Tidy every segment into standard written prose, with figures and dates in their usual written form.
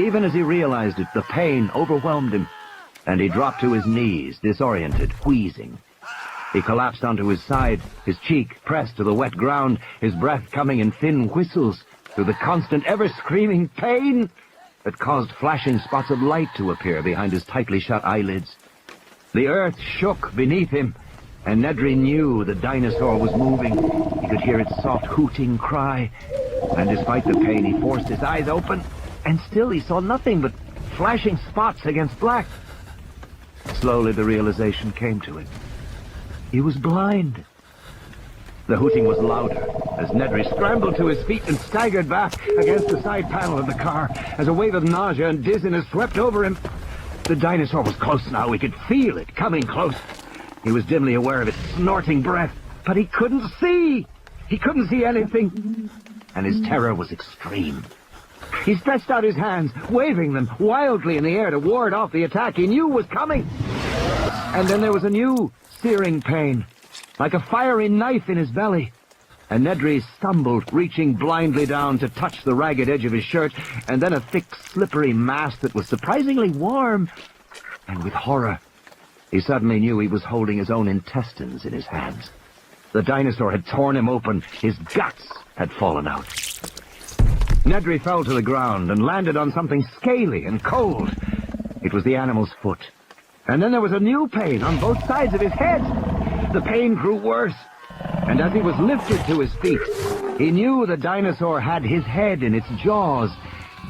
Even as he realized it, the pain overwhelmed him, and he dropped to his knees, disoriented, wheezing. He collapsed onto his side, his cheek pressed to the wet ground, his breath coming in thin whistles through the constant, ever-screaming pain that caused flashing spots of light to appear behind his tightly shut eyelids. The earth shook beneath him, and Nedry knew the dinosaur was moving. He could hear its soft hooting cry, and despite the pain, he forced his eyes open, and still he saw nothing but flashing spots against black. Slowly the realization came to him. He was blind. The hooting was louder as Nedry scrambled to his feet and staggered back against the side panel of the car as a wave of nausea and dizziness swept over him. The dinosaur was close now. He could feel it coming close. He was dimly aware of its snorting breath, but he couldn't see. He couldn't see anything, and his terror was extreme. He stretched out his hands, waving them wildly in the air to ward off the attack he knew was coming. And then there was a new searing pain, like a fiery knife in his belly. And Nedry stumbled, reaching blindly down to touch the ragged edge of his shirt, and then a thick, slippery mass that was surprisingly warm. And with horror, he suddenly knew he was holding his own intestines in his hands. The dinosaur had torn him open. His guts had fallen out. Nedry fell to the ground and landed on something scaly and cold. It was the animal's foot. And then there was a new pain on both sides of his head. The pain grew worse, and as he was lifted to his feet, he knew the dinosaur had his head in its jaws,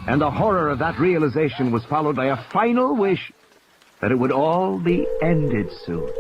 and the horror of that realization was followed by a final wish that it would all be ended soon.